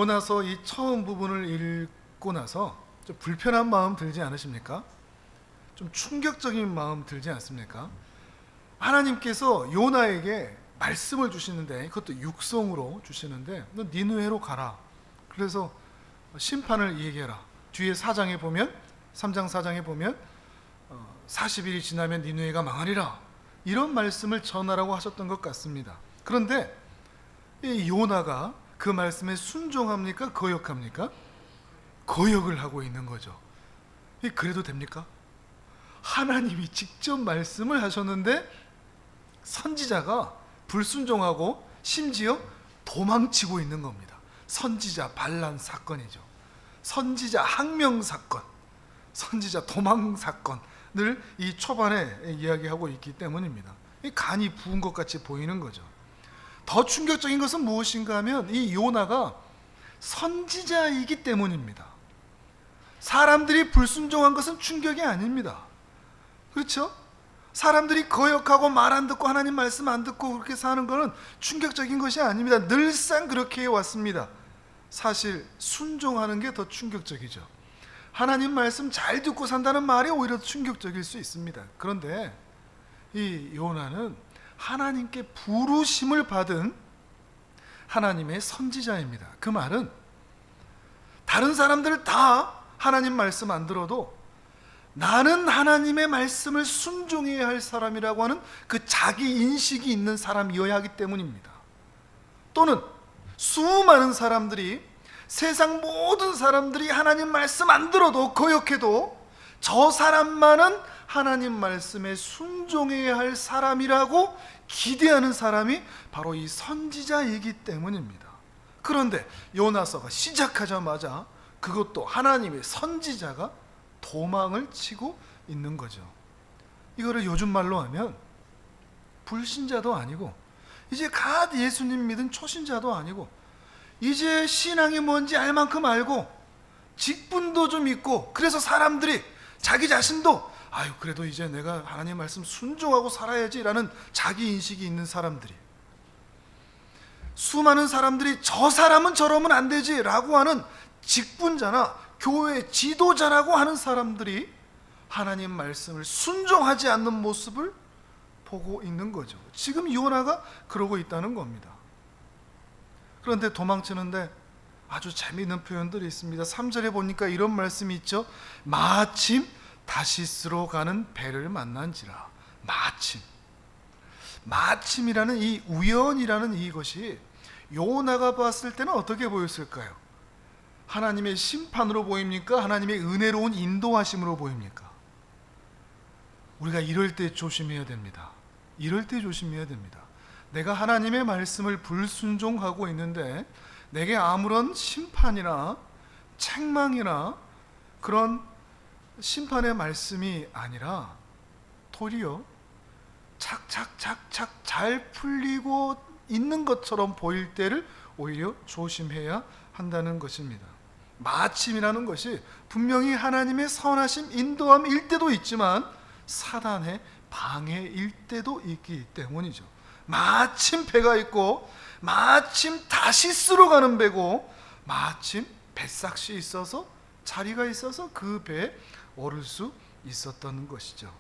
요나서 이 처음 부분을 읽고 나서 좀 불편한 마음 들지 않으십니까? 좀 충격적인 마음 들지 않습니까? 하나님께서 요나에게 말씀을 주시는데, 그것도 육성으로 주시는데, 너 니느웨로 가라. 그래서 심판을 얘기해라. 뒤에 4장에 보면, 3장 4장에 보면 40일이 지나면 니느웨가 망하리라, 이런 말씀을 전하라고 하셨던 것 같습니다. 그런데 이 요나가 그 말씀에 순종합니까? 거역합니까? 거역을 하고 있는 거죠. 그래도 됩니까? 하나님이 직접 말씀을 하셨는데 선지자가 불순종하고 심지어 도망치고 있는 겁니다. 선지자 반란 사건이죠. 선지자 항명 사건, 선지자 도망 사건을 이 초반에 이야기하고 있기 때문입니다. 간이 부은 것 같이 보이는 거죠. 더 충격적인 것은 무엇인가 하면 이 요나가 선지자이기 때문입니다. 사람들이 불순종한 것은 충격이 아닙니다. 그렇죠? 사람들이 거역하고 말 안 듣고 하나님 말씀 안 듣고 그렇게 사는 것은 충격적인 것이 아닙니다. 늘상 그렇게 해왔습니다. 사실 순종하는 게 더 충격적이죠. 하나님 말씀 잘 듣고 산다는 말이 오히려 충격적일 수 있습니다. 그런데 이 요나는 하나님께 부르심을 받은 하나님의 선지자입니다. 그 말은 다른 사람들 다 하나님 말씀 안 들어도 나는 하나님의 말씀을 순종해야 할 사람이라고 하는 그 자기 인식이 있는 사람이어야 하기 때문입니다. 또는 수많은 사람들이, 세상 모든 사람들이 하나님 말씀 안 들어도 거역해도 저 사람만은 하나님 말씀에 순종해야 할 사람이라고 기대하는 사람이 바로 이 선지자이기 때문입니다. 그런데 요나서가 시작하자마자 그것도 하나님의 선지자가 도망을 치고 있는 거죠. 이거를 요즘 말로 하면 불신자도 아니고 이제 갓 예수님 믿은 초신자도 아니고 이제 신앙이 뭔지 알 만큼 알고 직분도 좀 있고, 그래서 사람들이 자기 자신도 아유 그래도 이제 내가 하나님 말씀 순종하고 살아야지라는 자기 인식이 있는 사람들이, 수많은 사람들이 저 사람은 저러면 안 되지라고 하는 직분자나 교회 지도자라고 하는 사람들이 하나님 말씀을 순종하지 않는 모습을 보고 있는 거죠. 지금 요나가 그러고 있다는 겁니다. 그런데 도망치는데 아주 재미있는 표현들이 있습니다. 3절에 보니까 이런 말씀이 있죠. 마침 다시스로 가는 배를 만난지라. 마침이라는 이 우연이라는 이것이 요나가 봤을 때는 어떻게 보였을까요? 하나님의 심판으로 보입니까? 하나님의 은혜로운 인도하심으로 보입니까? 우리가 이럴 때 조심해야 됩니다. 이럴 때 조심해야 됩니다. 내가 하나님의 말씀을 불순종하고 있는데 내게 아무런 심판이나 책망이나 그런 심판의 말씀이 아니라 도리어 착착착착 잘 풀리고 있는 것처럼 보일 때를 오히려 조심해야 한다는 것입니다. 마침이라는 것이 분명히 하나님의 선하심 인도함일 때도 있지만 사단의 방해일 때도 있기 때문이죠. 마침 배가 있고 마침 다시스로 가는 배고 마침 뱃삭시 있어서 자리가 있어서 그 배에 오를 수 있었던 것이죠.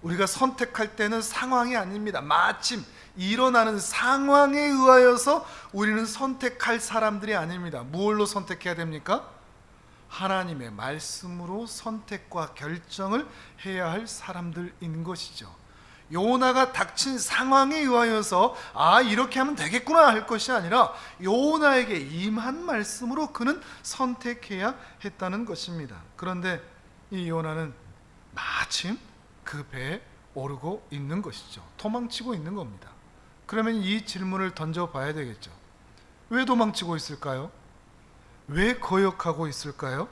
우리가 선택할 때는 상황이 아닙니다. 마침 일어나는 상황에 의하여서 우리는 선택할 사람들이 아닙니다. 무엇로 선택해야 됩니까? 하나님의 말씀으로 선택과 결정을 해야 할 사람들인 것이죠. 요나가 닥친 상황에 의하여서 이렇게 하면 되겠구나 할 것이 아니라 요나에게 임한 말씀으로 그는 선택해야 했다는 것입니다. 그런데 이 요나는 마침 그 배에 오르고 있는 것이죠. 도망치고 있는 겁니다. 그러면 이 질문을 던져봐야 되겠죠. 왜 도망치고 있을까요? 왜 거역하고 있을까요?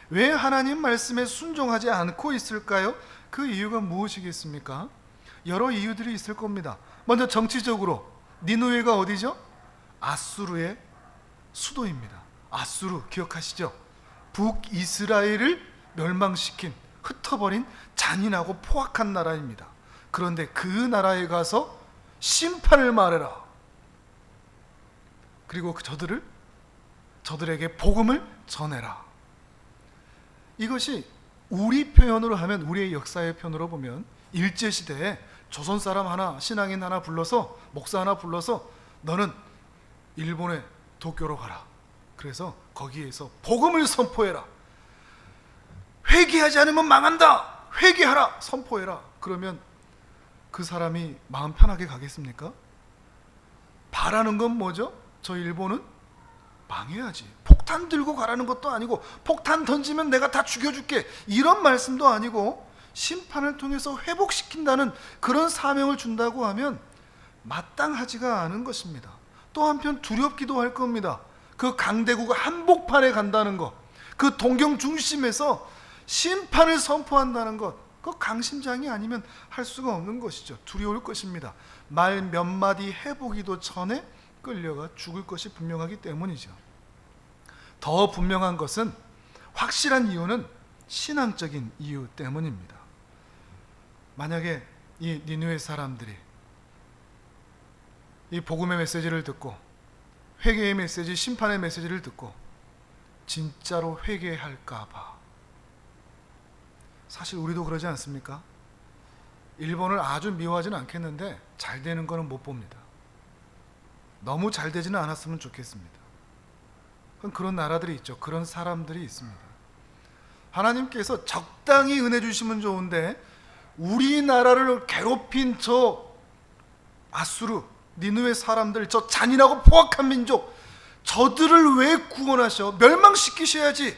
왜 하나님 말씀에 순종하지 않고 있을까요? 그 이유가 무엇이겠습니까? 여러 이유들이 있을 겁니다. 먼저 정치적으로 니느웨가 어디죠? 아수르의 수도입니다. 아수르 기억하시죠? 북이스라엘을 멸망시킨, 흩어버린 잔인하고 포악한 나라입니다. 그런데 그 나라에 가서 심판을 말해라. 그리고 저들을 저들에게 복음을 전해라. 이것이 우리 표현으로 하면, 우리의 역사의 표현으로 보면 일제시대에 조선 사람 하나, 신앙인 하나 불러서, 목사 하나 불러서 너는 일본의 도쿄로 가라. 그래서 거기에서 복음을 선포해라. 회개하지 않으면 망한다. 회개하라. 선포해라. 그러면 그 사람이 마음 편하게 가겠습니까? 바라는 건 뭐죠? 저 일본은 망해야지. 폭탄 들고 가라는 것도 아니고, 폭탄 던지면 내가 다 죽여줄게, 이런 말씀도 아니고, 심판을 통해서 회복시킨다는 그런 사명을 준다고 하면 마땅하지가 않은 것입니다. 또 한편 두렵기도 할 겁니다. 그 강대국가 한복판에 간다는 것, 그 동경 중심에서 심판을 선포한다는 것, 그 강심장이 아니면 할 수가 없는 것이죠. 두려울 것입니다. 말 몇 마디 해보기도 전에 끌려가 죽을 것이 분명하기 때문이죠. 더 분명한 것은, 확실한 이유는 신앙적인 이유 때문입니다. 만약에 이 니느웨 사람들이 이 복음의 메시지를 듣고, 회개의 메시지, 심판의 메시지를 듣고 진짜로 회개할까 봐, 사실 우리도 그러지 않습니까? 일본을 아주 미워하지는 않겠는데 잘 되는 거는 못 봅니다. 너무 잘 되지는 않았으면 좋겠습니다. 그런 나라들이 있죠. 그런 사람들이 있습니다. 하나님께서 적당히 은혜 주시면 좋은데, 우리나라를 괴롭힌 저 아수르, 니느웨 사람들, 저 잔인하고 포악한 민족, 저들을 왜 구원하셔? 멸망시키셔야지.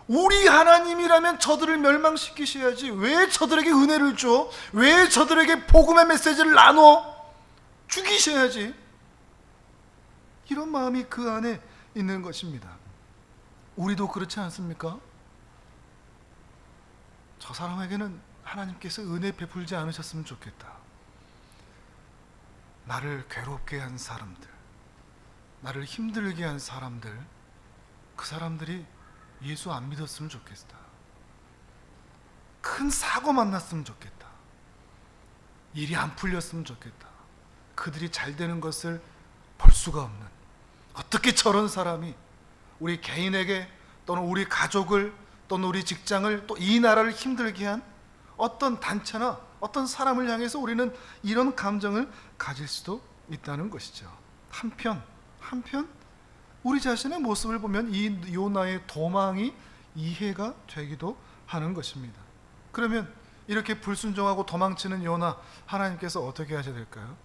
우리 하나님이라면 저들을 멸망시키셔야지. 왜 저들에게 은혜를 줘? 왜 저들에게 복음의 메시지를 나눠? 죽이셔야지. 이런 마음이 그 안에 있는 것입니다. 우리도 그렇지 않습니까? 저 사람에게는 하나님께서 은혜 베풀지 않으셨으면 좋겠다. 나를 괴롭게 한 사람들, 나를 힘들게 한 사람들, 그 사람들이 예수 안 믿었으면 좋겠다. 큰 사고 만났으면 좋겠다. 일이 안 풀렸으면 좋겠다. 그들이 잘 되는 것을 볼 수가 없는, 어떻게 저런 사람이 우리 개인에게, 또는 우리 가족을, 또는 우리 직장을, 또 이 나라를 힘들게 한 어떤 단체나 어떤 사람을 향해서 우리는 이런 감정을 가질 수도 있다는 것이죠. 한편 우리 자신의 모습을 보면 이 요나의 도망이 이해가 되기도 하는 것입니다. 그러면 이렇게 불순종하고 도망치는 요나, 하나님께서 어떻게 하셔야 될까요?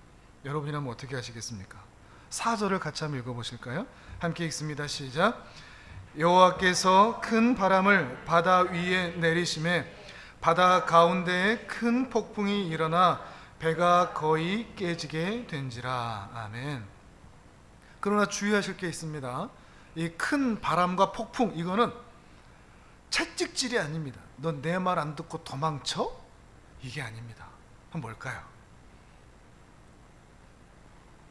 여러분이라면 어떻게 하시겠습니까? 4절을 같이 한번 읽어보실까요? 함께 읽습니다. 시작. 여호와께서 큰 바람을 바다 위에 내리심에 바다 가운데에 큰 폭풍이 일어나 배가 거의 깨지게 된지라. 아멘. 그러나 주의하실 게 있습니다. 이 큰 바람과 폭풍, 이거는 채찍질이 아닙니다. 넌 내 말 안 듣고 도망쳐? 이게 아닙니다. 그럼 뭘까요?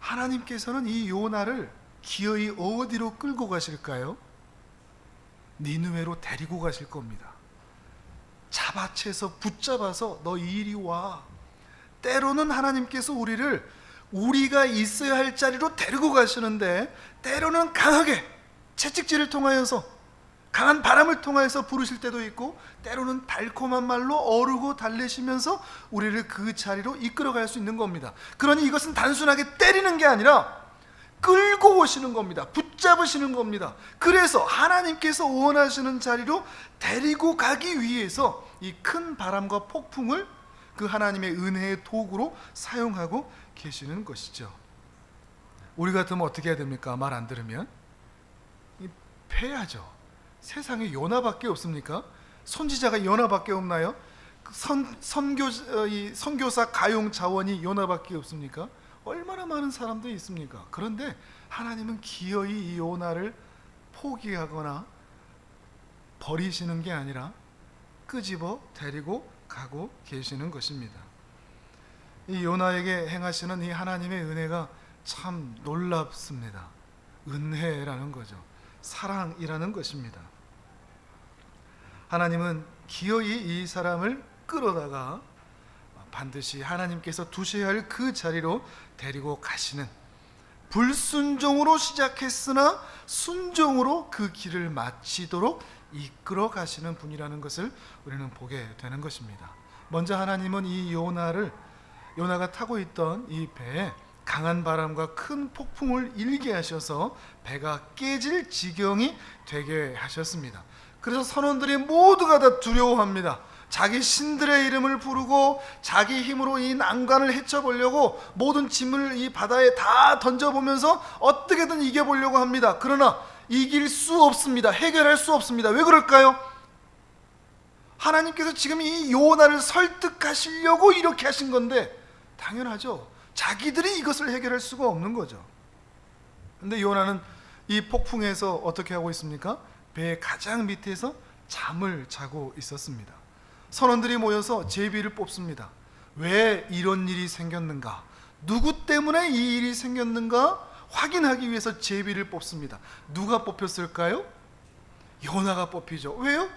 하나님께서는 이 요나를 기어이 어디로 끌고 가실까요? 니느웨로 데리고 가실 겁니다. 잡아채서 붙잡아서 너 이리 와. 때로는 하나님께서 우리가 있어야 할 자리로 데리고 가시는데, 때로는 강하게 채찍질을 통하여서, 강한 바람을 통하여서 부르실 때도 있고, 때로는 달콤한 말로 어르고 달래시면서 우리를 그 자리로 이끌어갈 수 있는 겁니다. 그러니 이것은 단순하게 때리는 게 아니라 끌고 오시는 겁니다. 붙잡으시는 겁니다. 그래서 하나님께서 원하시는 자리로 데리고 가기 위해서 이 큰 바람과 폭풍을 그 하나님의 은혜의 도구로 사용하고 계시는 것이죠. 우리 같으면 어떻게 해야 됩니까? 말 안 들으면 패야죠. 세상에 요나밖에 없습니까? 선지자가 요나밖에 없나요? 선교사 가용 자원이 요나밖에 없습니까? 얼마나 많은 사람들이 있습니까? 그런데 하나님은 기어이 이 요나를 포기하거나 버리시는 게 아니라 끄집어 데리고 가고 계시는 것입니다. 이 요나에게 행하시는 이 하나님의 은혜가 참 놀랍습니다. 은혜라는 거죠. 사랑이라는 것입니다. 하나님은 기어이 이 사람을 끌어다가 반드시 하나님께서 두셔야 할 그 자리로 데리고 가시는 불순종으로 시작했으나 순종으로 그 길을 마치도록 이끌어 가시는 분이라는 것을 우리는 보게 되는 것입니다. 먼저 하나님은 이 요나가 타고 있던 이 배에 강한 바람과 큰 폭풍을 일게 하셔서 배가 깨질 지경이 되게 하셨습니다. 그래서 선원들이 모두가 다 두려워합니다. 자기 신들의 이름을 부르고 자기 힘으로 이 난관을 헤쳐보려고 모든 짐을 이 바다에 다 던져보면서 어떻게든 이겨보려고 합니다. 그러나 이길 수 없습니다. 해결할 수 없습니다. 왜 그럴까요? 하나님께서 지금 이 요나를 설득하시려고 이렇게 하신 건데 당연하죠. 자기들이 이것을 해결할 수가 없는 거죠. 근데 요나는 이 폭풍에서 어떻게 하고 있습니까? 배의 가장 밑에서 잠을 자고 있었습니다. 선원들이 모여서 제비를 뽑습니다. 왜 이런 일이 생겼는가? 누구 때문에 이 일이 생겼는가? 확인하기 위해서 제비를 뽑습니다. 누가 뽑혔을까요? 요나가 뽑히죠. 왜요?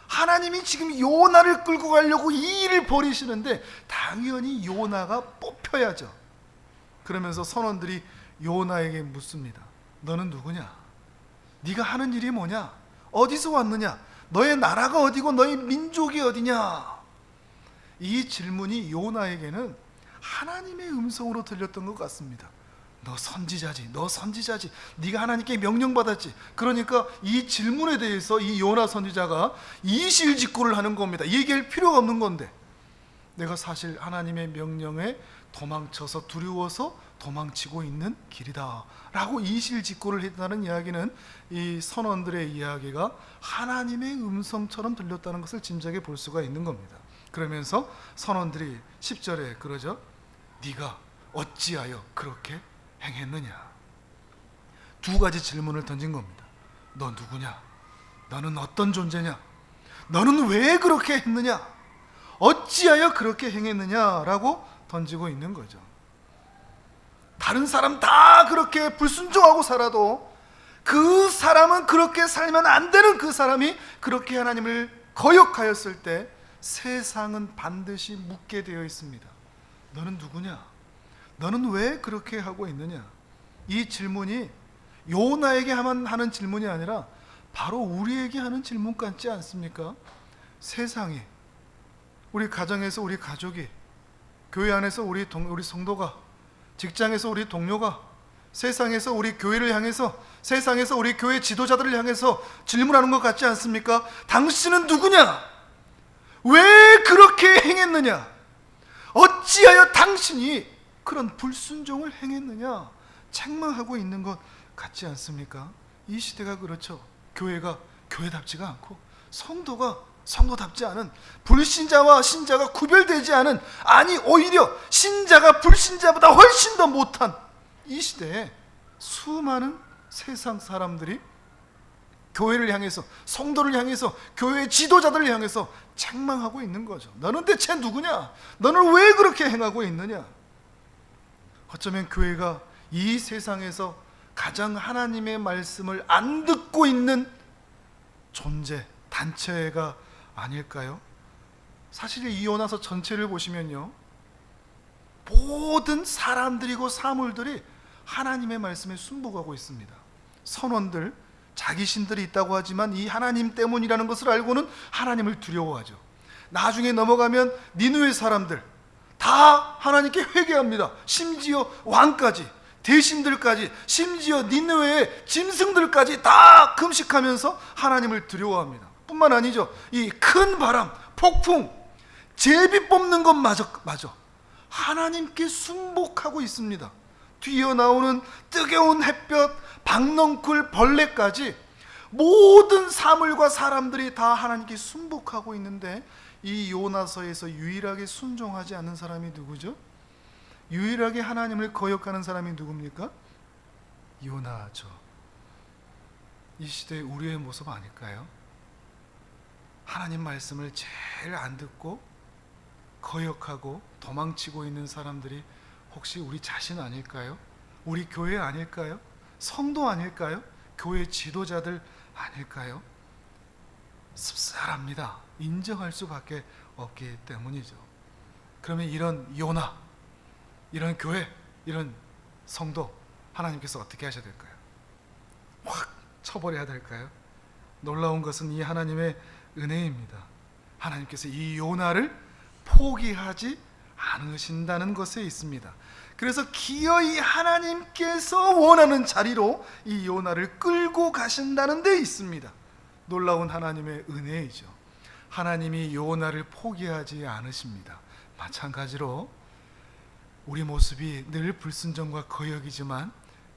하나님이 지금 요나를 끌고 가려고 이 일을 벌이시는데 당연히 요나가 뽑혀야죠. 그러면서 선원들이 요나에게 묻습니다. 너는 누구냐? 네가 하는 일이 뭐냐? 어디서 왔느냐? 너의 나라가 어디고 너의 민족이 어디냐? 이 질문이 요나에게는 하나님의 음성으로 들렸던 것 같습니다. 너 선지자지, 너 선지자지, 네가 하나님께 명령받았지. 그러니까 이 질문에 대해서 이 요나 선지자가 이실직고를 하는 겁니다. 얘기할 필요가 없는 건데 내가 사실 하나님의 명령에 도망쳐서 두려워서 도망치고 있는 길이다 라고 이실직고를 했다는 이야기는 이 선원들의 이야기가 하나님의 음성처럼 들렸다는 것을 짐작해 볼 수가 있는 겁니다. 그러면서 선원들이 10절에 그러죠. 네가 어찌하여 그렇게 행했느냐? 두 가지 질문을 던진 겁니다. 너 누구냐? 너는 어떤 존재냐? 너는 왜 그렇게 했느냐? 어찌하여 그렇게 행했느냐라고 던지고 있는 거죠. 다른 사람 다 그렇게 불순종하고 살아도 그 사람은 그렇게 살면 안 되는 그 사람이 그렇게 하나님을 거역하였을 때 세상은 반드시 묻게 되어 있습니다. 너는 누구냐? 너는 왜 그렇게 하고 있느냐? 이 질문이 요나에게 하는 질문이 아니라 바로 우리에게 하는 질문 같지 않습니까? 세상이, 우리 가정에서 우리 가족이, 교회 안에서 우리 성도가, 직장에서 우리 동료가, 세상에서 우리 교회를 향해서, 세상에서 우리 교회 지도자들을 향해서 질문하는 것 같지 않습니까? 당신은 누구냐? 왜 그렇게 행했느냐? 어찌하여 당신이 그런 불순종을 행했느냐? 책망하고 있는 것 같지 않습니까? 이 시대가 그렇죠. 교회가 교회답지가 않고 성도가 성도답지 않은, 불신자와 신자가 구별되지 않은, 아니 오히려 신자가 불신자보다 훨씬 더 못한 이 시대에 수많은 세상 사람들이 교회를 향해서, 성도를 향해서, 교회 지도자들을 향해서 책망하고 있는 거죠. 너는 대체 누구냐? 너는 왜 그렇게 행하고 있느냐? 어쩌면 교회가 이 세상에서 가장 하나님의 말씀을 안 듣고 있는 존재, 단체가 아닐까요? 사실 이 요나서 전체를 보시면요, 모든 사람들이고 사물들이 하나님의 말씀에 순복하고 있습니다. 선원들, 자기 신들이 있다고 하지만 이 하나님 때문이라는 것을 알고는 하나님을 두려워하죠. 나중에 넘어가면 니느웨 사람들 다 하나님께 회개합니다. 심지어 왕까지, 대신들까지, 심지어 니느웨의 짐승들까지 다 금식하면서 하나님을 두려워합니다. 뿐만 아니죠, 이 큰 바람, 폭풍, 제비 뽑는 것마저 하나님께 순복하고 있습니다. 뒤이어 나오는 뜨거운 햇볕, 박넝쿨, 벌레까지 모든 사물과 사람들이 다 하나님께 순복하고 있는데 이 요나서에서 유일하게 순종하지 않는 사람이 누구죠? 유일하게 하나님을 거역하는 사람이 누굽니까? 요나죠. 이 시대의 우리의 모습 아닐까요? 하나님 말씀을 제일 안 듣고 거역하고 도망치고 있는 사람들이 혹시 우리 자신 아닐까요? 우리 교회 아닐까요? 성도 아닐까요? 교회 지도자들 아닐까요? 씁쓸합니다. 인정할 수밖에 없기 때문이죠. 그러면 이런 요나, 이런 교회, 이런 성도, 하나님께서 어떻게 하셔야 될까요? 확 쳐버려야 될까요? 놀라운 것은 이 하나님의 은혜입니다. 하나님께서 이 요나를 포기하지 않으신다는 것에 있습니다. 그래서 기어이 하나님께서 원하는 자리로 이 요나를 끌고 가신다는 데 있습니다. 놀라운 하나님의 은혜이죠. 하나님이 요나를 포기하지 않으십니다. 마찬가지로 우리 모습이 늘 불순종과 거역이지만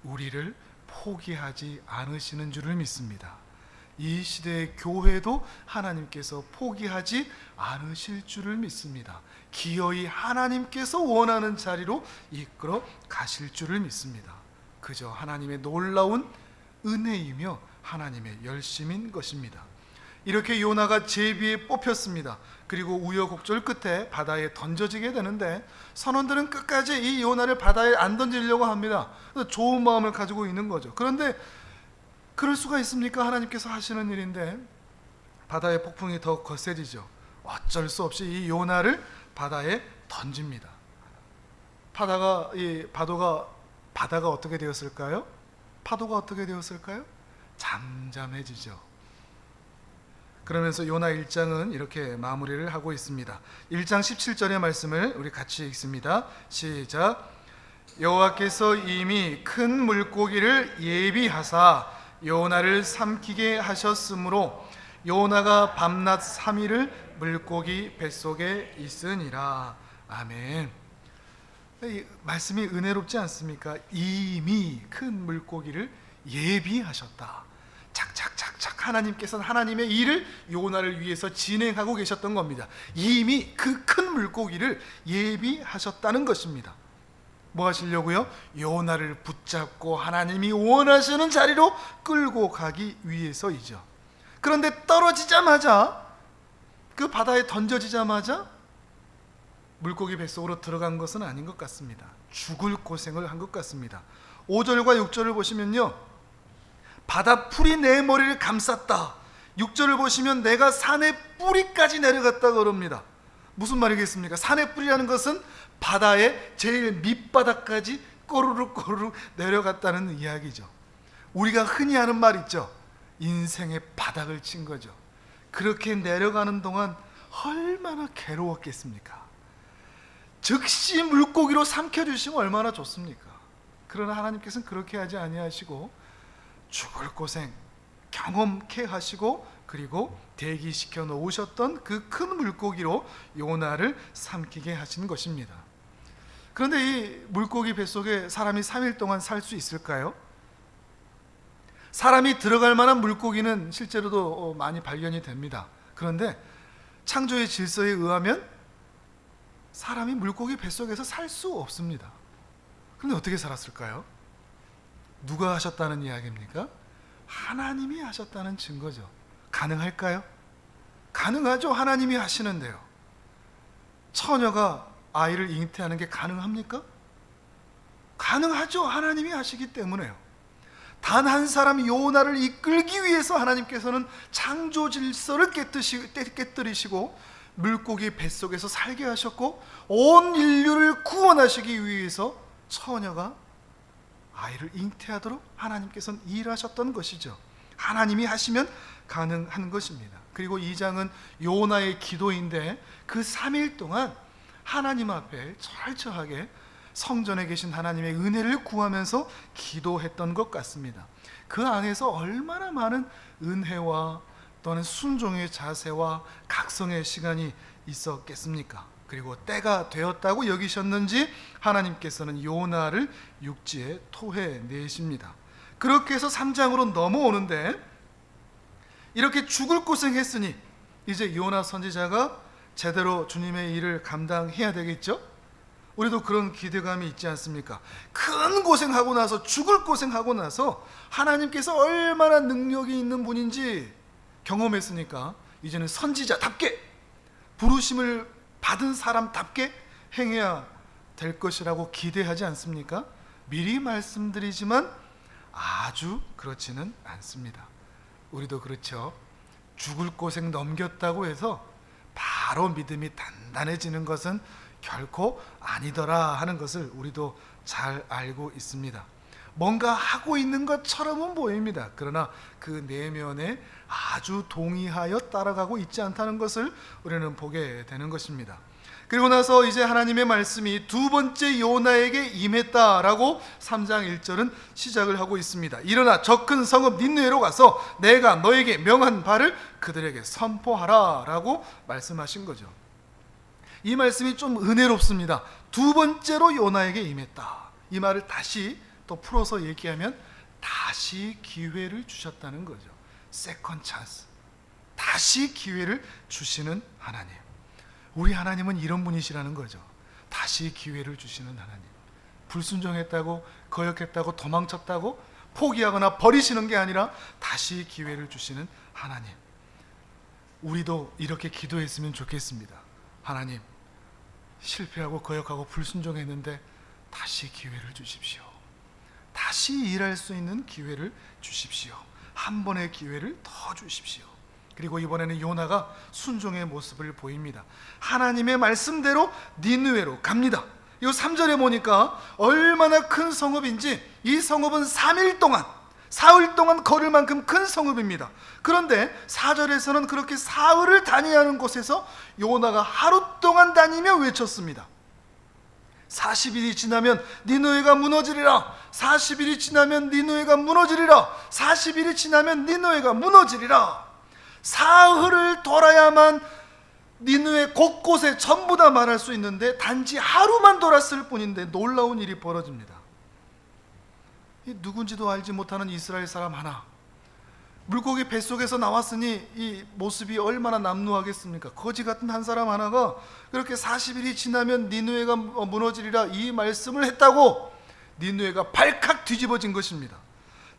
우리를 포기하지 않으시는 줄을 믿습니다. 이 시대의 교회도 하나님께서 포기하지 않으실 줄을 믿습니다. 기어이 하나님께서 원하는 자리로 이끌어 가실 줄을 믿습니다. 그저 하나님의 놀라운 은혜이며 하나님의 열심인 것입니다. 이렇게 요나가 제비에 뽑혔습니다. 그리고 우여곡절 끝에 바다에 던져지게 되는데 선원들은 끝까지 이 요나를 바다에 안 던지려고 합니다. 좋은 마음을 가지고 있는 거죠. 그런데 그럴 수가 있습니까? 하나님께서 하시는 일인데 바다의 폭풍이 더 거세지죠. 어쩔 수 없이 이 요나를 바다에 던집니다. 바다가 어떻게 되었을까요? 파도가 어떻게 되었을까요? 잠잠해지죠. 그러면서 요나 1장은 이렇게 마무리를 하고 있습니다. 1장 17절의 말씀을 우리 같이 읽습니다. 시작. 여호와께서 이미 큰 물고기를 예비하사 요나를 삼키게 하셨으므로 요나가 밤낮 3일을 물고기 뱃속에 있으니라. 아멘. 이 말씀이 은혜롭지 않습니까? 이미 큰 물고기를 예비하셨다. 착착착착 하나님께서는 하나님의 일을 요나를 위해서 진행하고 계셨던 겁니다. 이미 그 큰 물고기를 예비하셨다는 것입니다. 뭐 하시려고요? 요나를 붙잡고 하나님이 원하시는 자리로 끌고 가기 위해서이죠. 그런데 떨어지자마자, 그 바다에 던져지자마자 물고기 뱃속으로 들어간 것은 아닌 것 같습니다. 죽을 고생을 한 것 같습니다. 5절과 6절을 보시면요, 바다 풀이 내 머리를 감쌌다. 6절을 보시면 내가 산의 뿌리까지 내려갔다 그럽니다. 무슨 말이겠습니까? 산의 뿌리라는 것은 바다의 제일 밑바닥까지 꼬르륵 내려갔다는 이야기죠. 우리가 흔히 하는 말 있죠. 인생의 바닥을 친 거죠. 그렇게 내려가는 동안 얼마나 괴로웠겠습니까? 즉시 물고기로 삼켜주시면 얼마나 좋습니까? 그러나 하나님께서는 그렇게 하지 아니하시고 죽을 고생 경험케 하시고 그리고 대기시켜 놓으셨던 그 큰 물고기로 요나를 삼키게 하신 것입니다. 그런데 이 물고기 뱃속에 사람이 3일 동안 살 수 있을까요? 사람이 들어갈 만한 물고기는 실제로도 많이 발견이 됩니다. 그런데 창조의 질서에 의하면 사람이 물고기 뱃속에서 살 수 없습니다. 그런데 어떻게 살았을까요? 누가 하셨다는 이야기입니까? 하나님이 하셨다는 증거죠. 가능할까요? 가능하죠. 하나님이 하시는데요. 처녀가 아이를 잉태하는 게 가능합니까? 가능하죠. 하나님이 하시기 때문에요. 단 한 사람 요나를 이끌기 위해서 하나님께서는 창조 질서를 깨뜨리시고 물고기 뱃속에서 살게 하셨고 온 인류를 구원하시기 위해서 처녀가 아이를 잉태하도록 하나님께서는 일하셨던 것이죠. 하나님이 하시면 가능한 것입니다. 그리고 2장은 요나의 기도인데 그 3일 동안 하나님 앞에 철저하게 성전에 계신 하나님의 은혜를 구하면서 기도했던 것 같습니다. 그 안에서 얼마나 많은 은혜와 또는 순종의 자세와 각성의 시간이 있었겠습니까? 그리고 때가 되었다고 여기셨는지 하나님께서는 요나를 육지에 토해내십니다. 그렇게 해서 3장으로 넘어오는데 이렇게 죽을 고생했으니 이제 요나 선지자가 제대로 주님의 일을 감당해야 되겠죠? 우리도 그런 기대감이 있지 않습니까? 큰 고생하고 나서 죽을 고생하고 나서 하나님께서 얼마나 능력이 있는 분인지 경험했으니까 이제는 선지자답게 부르심을 받은 사람답게 행해야 될 것이라고 기대하지 않습니까? 미리 말씀드리지만 아주 그렇지는 않습니다. 우리도 그렇죠. 죽을 고생 넘겼다고 해서 바로 믿음이 단단해지는 것은 결코 아니더라 하는 것을 우리도 잘 알고 있습니다. 뭔가 하고 있는 것처럼은 보입니다. 그러나 그 내면에 아주 동의하여 따라가고 있지 않다는 것을 우리는 보게 되는 것입니다. 그리고 나서 이제 하나님의 말씀이 두 번째 요나에게 임했다라고 3장 1절은 시작을 하고 있습니다. 일어나 저 큰 성읍 닌느웨로 가서 내가 너에게 명한 바를 그들에게 선포하라 라고 말씀하신 거죠. 이 말씀이 좀 은혜롭습니다. 두 번째로 요나에게 임했다. 이 말을 다시 또 풀어서 얘기하면 다시 기회를 주셨다는 거죠. 세컨 찬스. 다시 기회를 주시는 하나님. 우리 하나님은 이런 분이시라는 거죠. 다시 기회를 주시는 하나님. 불순종했다고, 거역했다고, 도망쳤다고 포기하거나 버리시는 게 아니라 다시 기회를 주시는 하나님. 우리도 이렇게 기도했으면 좋겠습니다. 하나님, 실패하고 거역하고 불순종했는데 다시 기회를 주십시오. 다시 일할 수 있는 기회를 주십시오. 한 번의 기회를 더 주십시오. 그리고 이번에는 요나가 순종의 모습을 보입니다. 하나님의 말씀대로 니느웨로 갑니다. 이 3절에 보니까 얼마나 큰 성읍인지, 이 성읍은 3일 동안, 사흘 동안 걸을 만큼 큰 성읍입니다. 그런데 4절에서는 그렇게 사흘을 다니는 곳에서 요나가 하루 동안 다니며 외쳤습니다. 40일이 지나면 니느웨가 무너지리라. 40일이 지나면 니느웨가 무너지리라. 40일이 지나면 니느웨가 무너지리라. 사흘을 돌아야만 니느웨 곳곳에 전부 다 말할 수 있는데 단지 하루만 돌았을 뿐인데 놀라운 일이 벌어집니다. 누군지도 알지 못하는 이스라엘 사람 하나, 물고기 뱃속에서 나왔으니 이 모습이 얼마나 남루하겠습니까? 거지 같은 한 사람 하나가 그렇게 40일이 지나면 니느웨가 무너지리라 이 말씀을 했다고 니느웨가 발칵 뒤집어진 것입니다.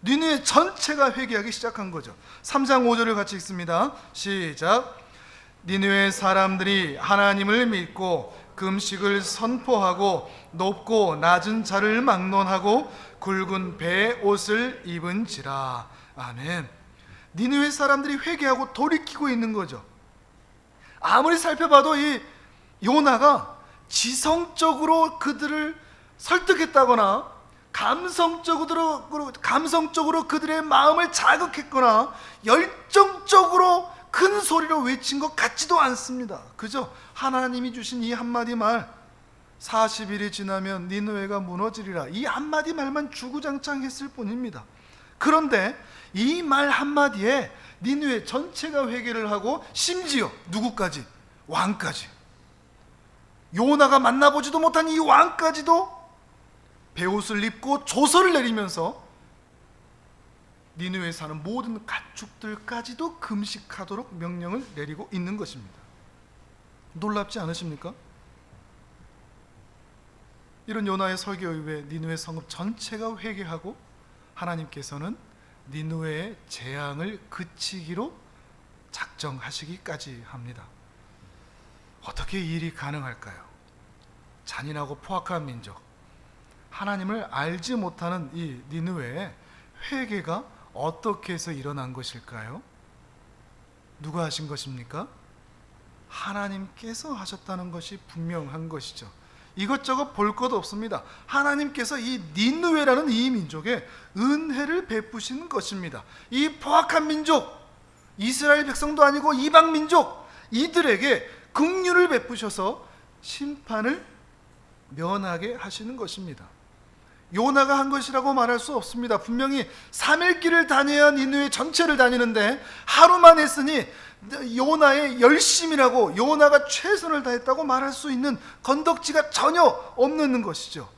니느웨 전체가 회개하기 시작한 거죠. 3장 5절을 같이 읽습니다. 시작. 니느웨 사람들이 하나님을 믿고 금식을 선포하고 높고 낮은 자를 막론하고 굵은 배 옷을 입은지라. 아멘. 니느웨 사람들이 회개하고 돌이키고 있는 거죠. 아무리 살펴봐도 이 요나가 지성적으로 그들을 설득했다거나 감성적으로 그들의 마음을 자극했거나 열정적으로 큰 소리로 외친 것 같지도 않습니다. 그저 하나님이 주신 이 한마디 말, 40일이 지나면 니느웨가 무너지리라, 이 한마디 말만 주구장창 했을 뿐입니다. 그런데 이 말 한마디에 니느웨 전체가 회개를 하고 심지어 누구까지? 왕까지. 요나가 만나보지도 못한 이 왕까지도 베옷을 입고 조서를 내리면서 니느웨에 사는 모든 가축들까지도 금식하도록 명령을 내리고 있는 것입니다. 놀랍지 않으십니까? 이런 요나의 설교 이후에 니느웨 성읍 전체가 회개하고 하나님께서는 니느웨의 재앙을 그치기로 작정하시기까지 합니다. 어떻게 이 일이 가능할까요? 잔인하고 포악한 민족, 하나님을 알지 못하는 이 니느웨의 회개가 어떻게 해서 일어난 것일까요? 누가 하신 것입니까? 하나님께서 하셨다는 것이 분명한 것이죠. 이것저것 볼 것 없습니다. 하나님께서 이 니느웨라는 이 민족에 은혜를 베푸신 것입니다. 이 포악한 민족, 이스라엘 백성도 아니고 이방 민족, 이들에게 긍휼을 베푸셔서 심판을 면하게 하시는 것입니다. 요나가 한 것이라고 말할 수 없습니다. 분명히 3일 길을 다녀야 니느웨 전체를 다니는데 하루만 했으니 요나의 열심이라고, 요나가 최선을 다했다고 말할 수 있는 건덕지가 전혀 없는 것이죠.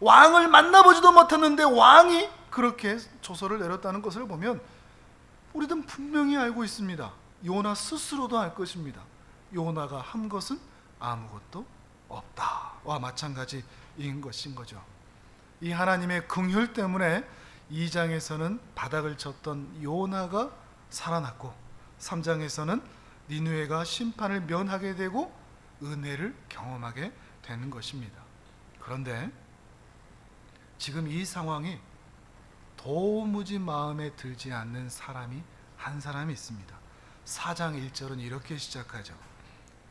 왕을 만나보지도 못했는데 왕이 그렇게 조서를 내렸다는 것을 보면 우리는 분명히 알고 있습니다. 요나 스스로도 알 것입니다. 요나가 한 것은 아무것도 없다와 마찬가지인 것인 거죠. 이 하나님의 긍휼 때문에 2장에서는 바닥을 쳤던 요나가 살아났고 3장에서는 니느웨가 심판을 면하게 되고 은혜를 경험하게 되는 것입니다. 그런데 지금 이 상황이 도무지 마음에 들지 않는 사람이 한 사람이 있습니다. 4장 1절은 이렇게 시작하죠.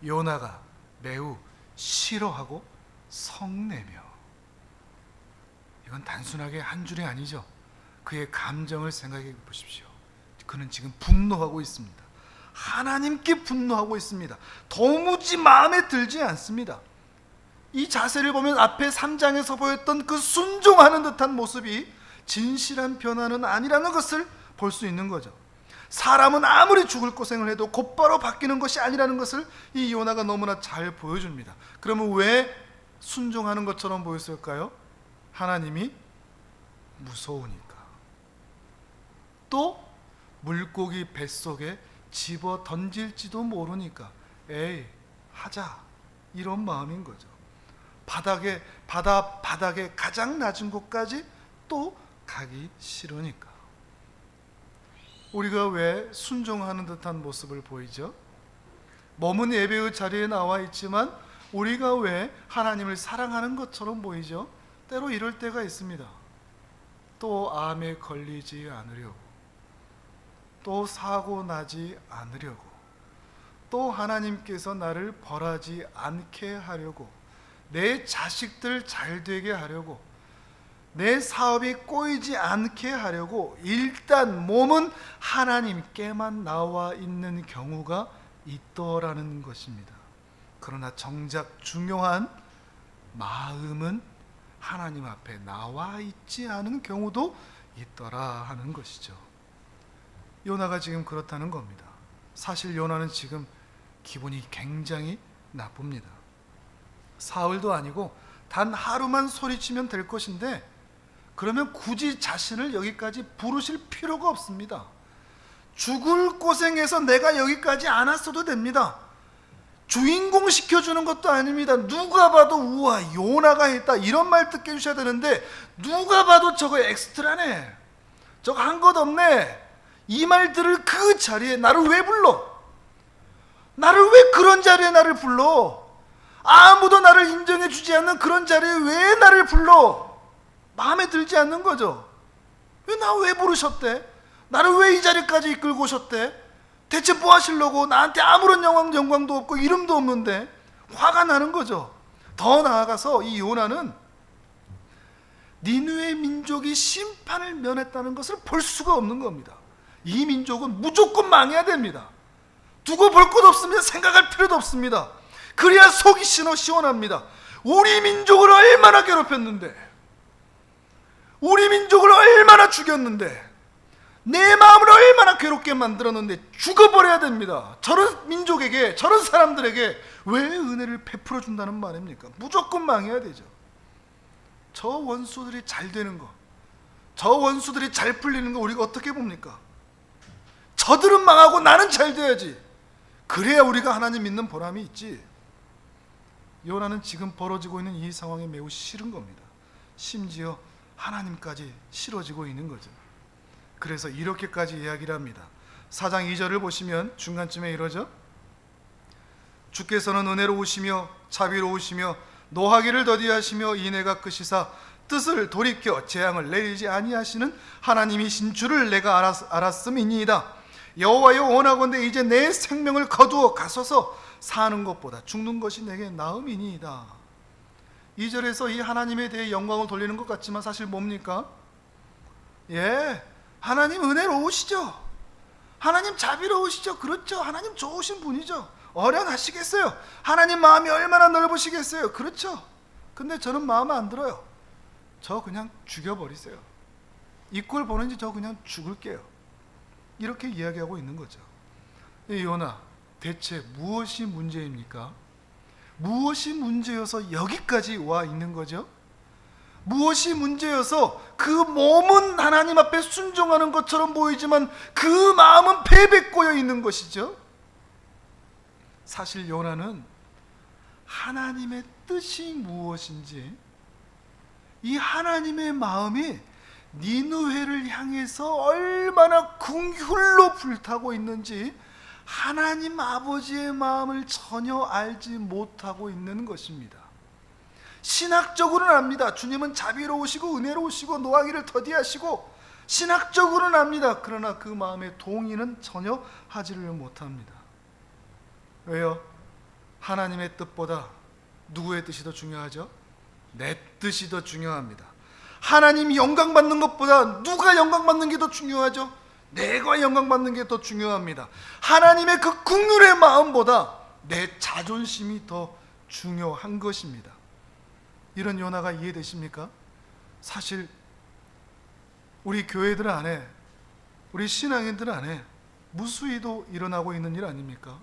요나가 매우 싫어하고 성내며. 이건 단순하게 한 줄이 아니죠. 그의 감정을 생각해 보십시오. 그는 지금 분노하고 있습니다. 하나님께 분노하고 있습니다. 도무지 마음에 들지 않습니다. 이 자세를 보면 앞에 3장에서 보였던 그 순종하는 듯한 모습이 진실한 변화는 아니라는 것을 볼 수 있는 거죠. 사람은 아무리 죽을 고생을 해도 곧바로 바뀌는 것이 아니라는 것을 이 요나가 너무나 잘 보여줍니다. 그러면 왜 순종하는 것처럼 보였을까요? 하나님이 무서우니까. 또 물고기 뱃속에 집어 던질지도 모르니까 에이 하자, 이런 마음인 거죠. 바닥에 가장 낮은 곳까지 또 가기 싫으니까. 우리가 왜 순종하는 듯한 모습을 보이죠? 머문 예배의 자리에 나와 있지만 우리가 왜 하나님을 사랑하는 것처럼 보이죠? 때로 이럴 때가 있습니다. 또 암에 걸리지 않으려고, 또 사고 나지 않으려고, 또 하나님께서 나를 벌하지 않게 하려고, 내 자식들 잘 되게 하려고, 내 사업이 꼬이지 않게 하려고 일단 몸은 하나님께만 나와 있는 경우가 있더라는 것입니다. 그러나 정작 중요한 마음은 하나님 앞에 나와 있지 않은 경우도 있더라 하는 것이죠. 요나가 지금 그렇다는 겁니다. 사실 요나는 지금 기분이 굉장히 나쁩니다. 사흘도 아니고 단 하루만 소리치면 될 것인데, 그러면 굳이 자신을 여기까지 부르실 필요가 없습니다. 죽을 고생해서 내가 여기까지 안 왔어도 됩니다. 주인공 시켜주는 것도 아닙니다. 누가 봐도 우와 요나가 했다 이런 말 듣게 해주셔야 되는데, 누가 봐도 저거 엑스트라네, 저거 한 것 없네, 이 말 들을 그 자리에 나를 왜 불러? 나를 왜 그런 자리에 나를 불러? 아무도 나를 인정해 주지 않는 그런 자리에 왜 나를 불러? 마음에 들지 않는 거죠. 왜 나 왜 부르셨대? 나를 왜 이 자리까지 이끌고 오셨대? 대체 뭐 하시려고? 나한테 아무런 영광도 없고 이름도 없는데. 화가 나는 거죠. 더 나아가서 이 요나는 니느웨 민족이 심판을 면했다는 것을 볼 수가 없는 겁니다. 이 민족은 무조건 망해야 됩니다. 두고 볼 것 없습니다. 생각할 필요도 없습니다. 그래야 속이 시원합니다. 우리 민족을 얼마나 괴롭혔는데, 우리 민족을 얼마나 죽였는데, 내 마음을 얼마나 괴롭게 만들었는데 죽어버려야 됩니다. 저런 민족에게, 저런 사람들에게 왜 은혜를 베풀어 준다는 말입니까? 무조건 망해야 되죠. 저 원수들이 잘 되는 거, 저 원수들이 잘 풀리는 거 우리가 어떻게 봅니까? 저들은 망하고 나는 잘 돼야지. 그래야 우리가 하나님 믿는 보람이 있지. 요나는 지금 벌어지고 있는 이 상황이 매우 싫은 겁니다. 심지어 하나님까지 싫어지고 있는 거죠. 그래서 이렇게까지 이야기를 합니다. 4장 2절을 보시면 중간쯤에 이러죠. 주께서는 은혜로우시며 자비로우시며 노하기를 더디하시며 인애가 크시사 뜻을 돌이켜 재앙을 내리지 아니하시는 하나님이신 줄을 내가 알았음이니이다. 여호와여 원하건대 이제 내 생명을 거두어 가소서. 사는 것보다 죽는 것이 내게 나음이니이다. 2절에서 이 하나님에 대해 영광을 돌리는 것 같지만 사실 뭡니까? 하나님 은혜로우시죠. 하나님 자비로우시죠. 그렇죠. 하나님 좋으신 분이죠. 어련하시겠어요. 하나님 마음이 얼마나 넓으시겠어요. 그렇죠. 근데 저는 마음에 안 들어요. 저 그냥 죽여버리세요. 이 꼴 보는지 저 그냥 죽을게요. 이렇게 이야기하고 있는 거죠. 이 요나, 대체 무엇이 문제입니까? 무엇이 문제여서 여기까지 와 있는 거죠? 무엇이 문제여서 그 몸은 하나님 앞에 순종하는 것처럼 보이지만 그 마음은 패배꼬여 있는 것이죠? 사실 요나는 하나님의 뜻이 무엇인지, 이 하나님의 마음이 니느웨를 향해서 얼마나 궁휼로 불타고 있는지 하나님 아버지의 마음을 전혀 알지 못하고 있는 것입니다. 신학적으로는 압니다. 주님은 자비로우시고 은혜로우시고 노하기를 더디하시고 신학적으로는 압니다. 그러나 그 마음의 동의는 전혀 하지를 못합니다. 왜요? 하나님의 뜻보다 누구의 뜻이 더 중요하죠? 내 뜻이 더 중요합니다. 하나님이 영광 받는 것보다 누가 영광 받는 게 더 중요하죠? 내가 영광 받는 게 더 중요합니다. 하나님의 그 긍휼의 마음보다 내 자존심이 더 중요한 것입니다. 이런 요나가 이해되십니까? 사실 우리 교회들 안에, 우리 신앙인들 안에 무수히도 일어나고 있는 일 아닙니까?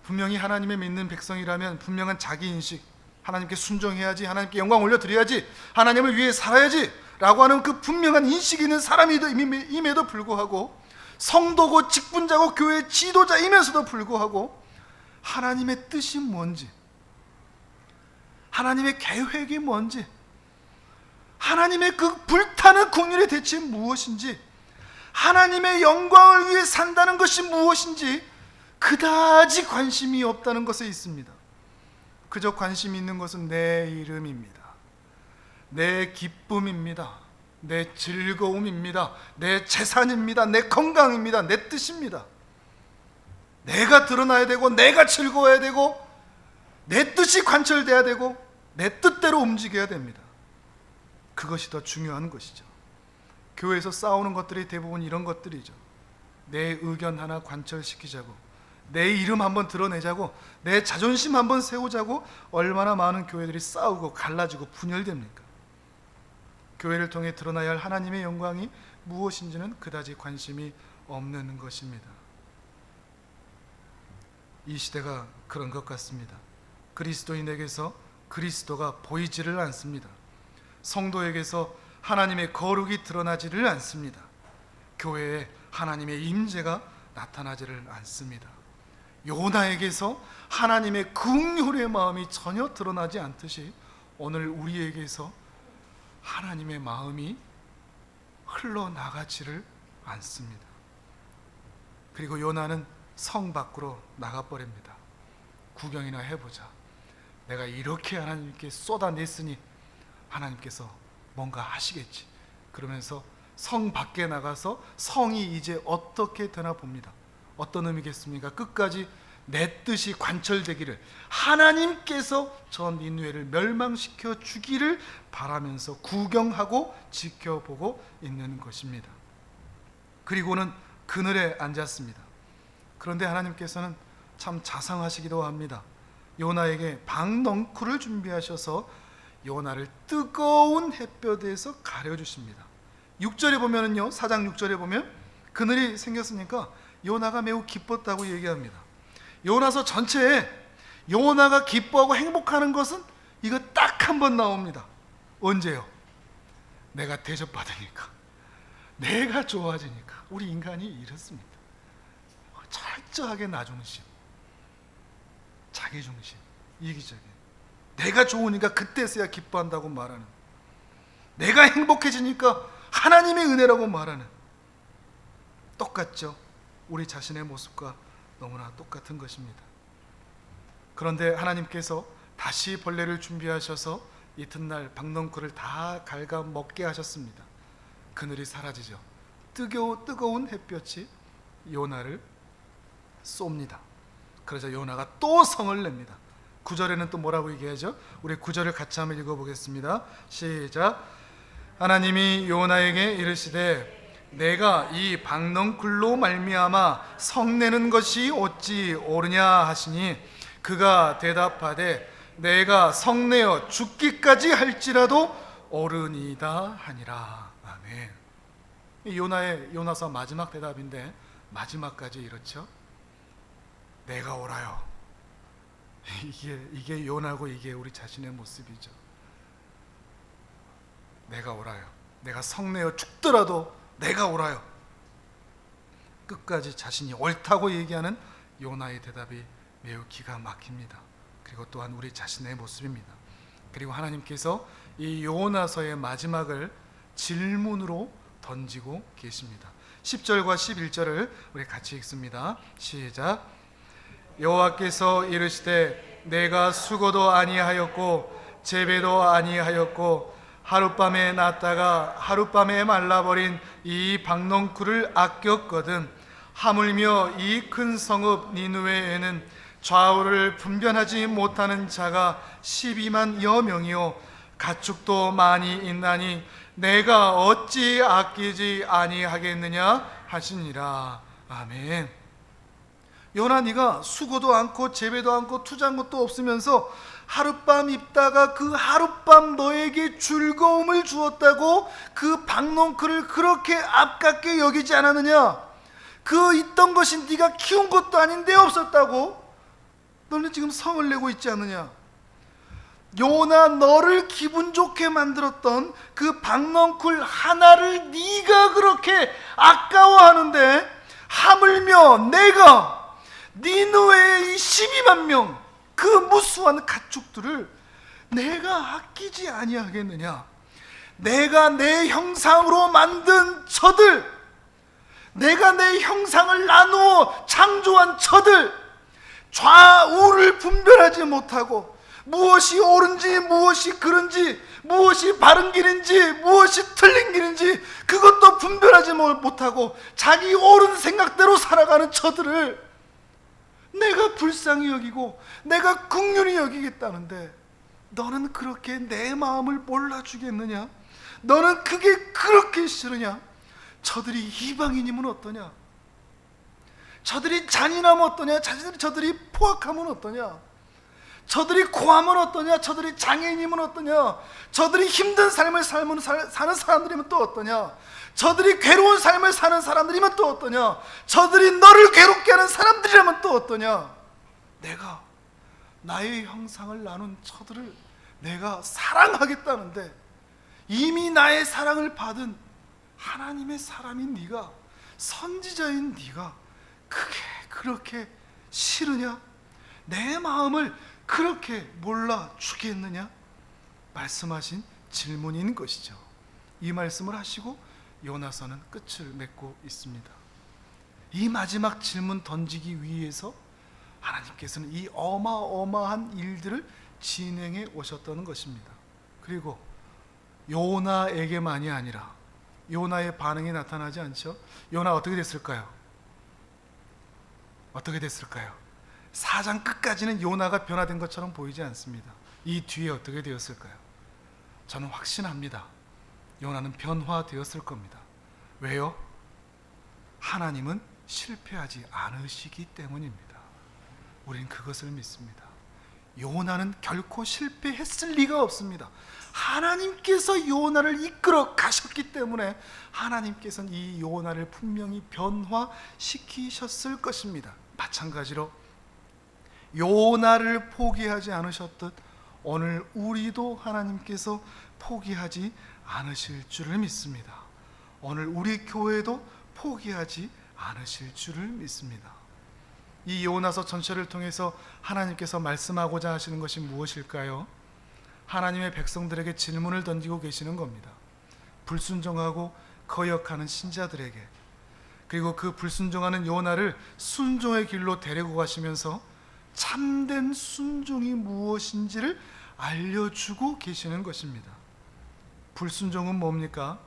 분명히 하나님의 믿는 백성이라면 분명한 자기인식, 하나님께 순종해야지, 하나님께 영광 올려드려야지, 하나님을 위해 살아야지 라고 하는 그 분명한 인식이 있는 사람임에도 불구하고, 성도고 직분자고 교회 지도자이면서도 불구하고 하나님의 뜻이 뭔지, 하나님의 계획이 뭔지, 하나님의 그 불타는 긍휼이 대체 무엇인지, 하나님의 영광을 위해 산다는 것이 무엇인지 그다지 관심이 없다는 것에 있습니다. 그저 관심이 있는 것은 내 이름입니다. 내 기쁨입니다. 내 즐거움입니다. 내 재산입니다. 내 건강입니다. 내 뜻입니다. 내가 드러나야 되고, 내가 즐거워야 되고, 내 뜻이 관철돼야 되고, 내 뜻대로 움직여야 됩니다. 그것이 더 중요한 것이죠. 교회에서 싸우는 것들이 대부분 이런 것들이죠. 내 의견 하나 관철시키자고, 내 이름 한번 드러내자고, 내 자존심 한번 세우자고 얼마나 많은 교회들이 싸우고 갈라지고 분열됩니까? 교회를 통해 드러나야 할 하나님의 영광이 무엇인지는 그다지 관심이 없는 것입니다. 이 시대가 그런 것 같습니다. 그리스도인에게서 그리스도가 보이지를 않습니다. 성도에게서 하나님의 거룩이 드러나지를 않습니다. 교회에 하나님의 임재가 나타나지를 않습니다. 요나에게서 하나님의 긍휼의 마음이 전혀 드러나지 않듯이 오늘 우리에게서 하나님의 마음이 흘러나가지를 않습니다. 그리고 요나는 성 밖으로 나가버립니다. 구경이나 해보자. 내가 이렇게 하나님께 쏟아냈으니 하나님께서 뭔가 하시겠지. 그러면서 성 밖에 나가서 성이 이제 어떻게 되나 봅니다. 어떤 의미겠습니까? 끝까지 내 뜻이 관철되기를, 하나님께서 저 니느웨를 멸망시켜 주기를 바라면서 구경하고 지켜보고 있는 것입니다. 그리고는 그늘에 앉았습니다. 그런데 하나님께서는 참 자상하시기도 합니다. 요나에게 박넝쿨을 준비하셔서 요나를 뜨거운 햇볕에서 가려주십니다. 6절에 보면은요, 4장 6절에 보면 그늘이 생겼으니까 요나가 매우 기뻤다고 얘기합니다. 요나서 전체에 요나가 기뻐하고 행복하는 것은 이거 딱 한 번 나옵니다. 언제요? 내가 대접받으니까, 내가 좋아지니까. 우리 인간이 이렇습니다. 철저하게 나중심, 자기중심, 이기적인, 내가 좋으니까 그때서야 기뻐한다고 말하는, 내가 행복해지니까 하나님의 은혜라고 말하는, 똑같죠? 우리 자신의 모습과 너무나 똑같은 것입니다. 그런데 하나님께서 다시 벌레를 준비하셔서 이튿날 박넝쿨을 다 갉아 먹게 하셨습니다. 그늘이 사라지죠. 뜨거운 햇볕이 요나를 쏩니다. 그래서 요나가 또 성을 냅니다. 9절에는 또 뭐라고 얘기하죠? 우리 9절을 같이 한번 읽어보겠습니다. 시작. 하나님이 요나에게 이르시되 내가 이 박넝쿨로 말미암아 성내는 것이 어찌 옳으냐 하시니 그가 대답하되 내가 성내어 죽기까지 할지라도 옳으니이다 하니라. 아멘. 요나서 마지막 대답인데 마지막까지 이렇죠. 내가 옳아요. 이게 요나고 이게 우리 자신의 모습이죠. 내가 옳아요. 내가 성내어 죽더라도 내가 옳아요. 끝까지 자신이 옳다고 얘기하는 요나의 대답이 매우 기가 막힙니다. 그리고 또한 우리 자신의 모습입니다. 그리고 하나님께서 이 요나서의 마지막을 질문으로 던지고 계십니다. 10절과 11절을 우리 같이 읽습니다. 시작. 여호와께서 이르시되 내가 수고도 아니하였고 재배도 아니하였고 하룻밤에 났다가 하룻밤에 말라버린 이 박넝쿨을 아꼈거든 하물며 이 큰 성읍 니느웨에는 좌우를 분별하지 못하는 자가 12만여 명이요 가축도 많이 있나니 내가 어찌 아끼지 아니하겠느냐 하시니라. 아멘. 요나, 네가 수고도 않고 재배도 않고 투자한 것도 없으면서 하룻밤 입다가 그 하룻밤 너에게 즐거움을 주었다고 그 박농클을 그렇게 아깝게 여기지 않았느냐? 그 있던 것이 네가 키운 것도 아닌데 없었다고 너는 지금 성을 내고 있지 않느냐? 요나, 너를 기분 좋게 만들었던 그 박넝쿨 하나를 네가 그렇게 아까워하는데, 하물며 내가 니느웨의 이 12만 명 그 무수한 가축들을 내가 아끼지 아니하겠느냐? 내가 내 형상으로 만든 저들, 내가 내 형상을 나누어 창조한 저들, 좌우를 분별하지 못하고 무엇이 옳은지 무엇이 그른지 무엇이 바른 길인지 무엇이 틀린 길인지 그것도 분별하지 못하고 자기 옳은 생각대로 살아가는 저들을 내가 불쌍히 여기고 내가 긍휼히 여기겠다는데, 너는 그렇게 내 마음을 몰라주겠느냐? 너는 그게 그렇게 싫으냐? 저들이 이방인이면 어떠냐? 저들이 잔인하면 어떠냐? 저들이 포악하면 어떠냐? 저들이 고하면 어떠냐? 저들이 장애인이면 어떠냐? 저들이 힘든 삶을 사는 사람들이면 또 어떠냐? 저들이 괴로운 삶을 사는 사람들이면 또 어떠냐? 저들이 너를 괴롭게 하는 사람들이라면 또 어떠냐? 내가 나의 형상을 나눈 저들을 내가 사랑하겠다는데, 이미 나의 사랑을 받은 하나님의 사람인 네가, 선지자인 네가 그게 그렇게 싫으냐? 내 마음을 그렇게 몰라주겠느냐? 말씀하신 질문인 것이죠. 이 말씀을 하시고 요나서는 끝을 맺고 있습니다. 이 마지막 질문 던지기 위해서 하나님께서는 이 어마어마한 일들을 진행해 오셨다는 것입니다. 그리고 요나에게만이 아니라 요나의 반응이 나타나지 않죠? 요나 어떻게 됐을까요? 어떻게 됐을까요? 4장 끝까지는 요나가 변화된 것처럼 보이지 않습니다. 이 뒤에 어떻게 되었을까요? 저는 확신합니다. 요나는 변화되었을 겁니다. 왜요? 하나님은 실패하지 않으시기 때문입니다. 우린 그것을 믿습니다. 요나는 결코 실패했을 리가 없습니다. 하나님께서 요나를 이끌어 가셨기 때문에 하나님께서는 이 요나를 분명히 변화시키셨을 것입니다. 마찬가지로 요나를 포기하지 않으셨듯 오늘 우리도 하나님께서 포기하지 않으실 줄을 믿습니다. 오늘 우리 교회도 포기하지 않으실 줄을 믿습니다. 이 요나서 전체를 통해서 하나님께서 말씀하고자 하시는 것이 무엇일까요? 하나님의 백성들에게 질문을 던지고 계시는 겁니다. 불순종하고 거역하는 신자들에게, 그리고 그 불순종하는 요나를 순종의 길로 데리고 가시면서 참된 순종이 무엇인지를 알려주고 계시는 것입니다. 불순종은 뭡니까?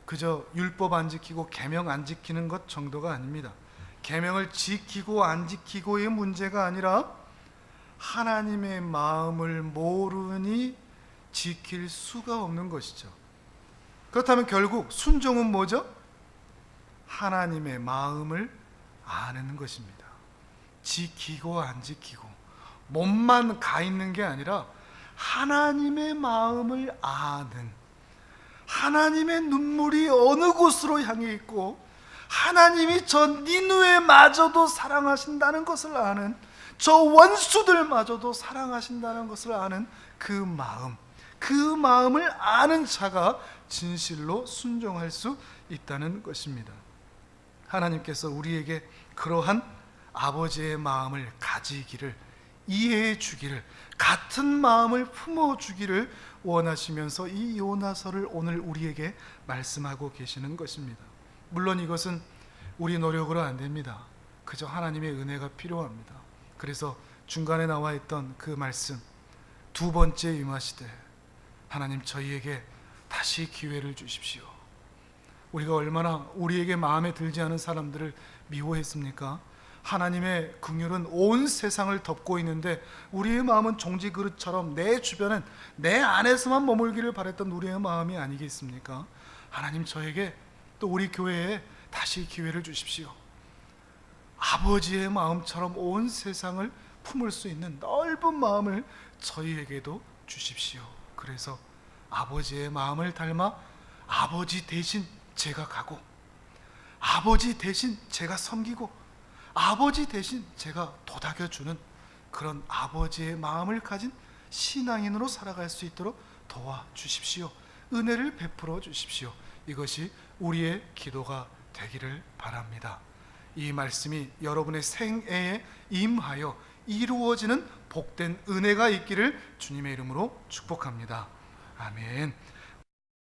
그저 율법 안 지키고 계명 안 지키는 것 정도가 아닙니다. 계명을 지키고 안 지키고의 문제가 아니라 하나님의 마음을 모르니 지킬 수가 없는 것이죠. 그렇다면 결국 순종은 뭐죠? 하나님의 마음을 아는 것입니다. 지키고 안 지키고 몸만 가 있는 게 아니라 하나님의 마음을 아는, 하나님의 눈물이 어느 곳으로 향해 있고 하나님이 저 니느웨마저도 사랑하신다는 것을 아는, 저 원수들마저도 사랑하신다는 것을 아는 그 마음, 그 마음을 아는 자가 진실로 순종할 수 있다는 것입니다. 하나님께서 우리에게 그러한 아버지의 마음을 가지기를, 이해해 주기를, 같은 마음을 품어 주기를 원하시면서 이 요나서를 오늘 우리에게 말씀하고 계시는 것입니다. 물론 이것은 우리 노력으로 안 됩니다. 그저 하나님의 은혜가 필요합니다. 그래서 중간에 나와 있던 그 말씀, 두 번째 임하시되 하나님 저희에게 다시 기회를 주십시오. 우리가 얼마나 우리에게 마음에 들지 않은 사람들을 미워했습니까? 하나님의 긍휼은 온 세상을 덮고 있는데 우리의 마음은 종지 그릇처럼 내 주변은 내 안에서만 머물기를 바랬던 우리의 마음이 아니겠습니까? 하나님, 저에게 또 우리 교회에 다시 기회를 주십시오. 아버지의 마음처럼 온 세상을 품을 수 있는 넓은 마음을 저희에게도 주십시오. 그래서 아버지의 마음을 닮아 아버지 대신 제가 가고, 아버지 대신 제가 섬기고, 아버지 대신 제가 도닥여주는 그런 아버지의 마음을 가진 신앙인으로 살아갈 수 있도록 도와주십시오. 은혜를 베풀어 주십시오. 이것이 우리의 기도가 되기를 바랍니다. 이 말씀이 여러분의 생애에 임하여 이루어지는 복된 은혜가 있기를 주님의 이름으로 축복합니다. 아멘.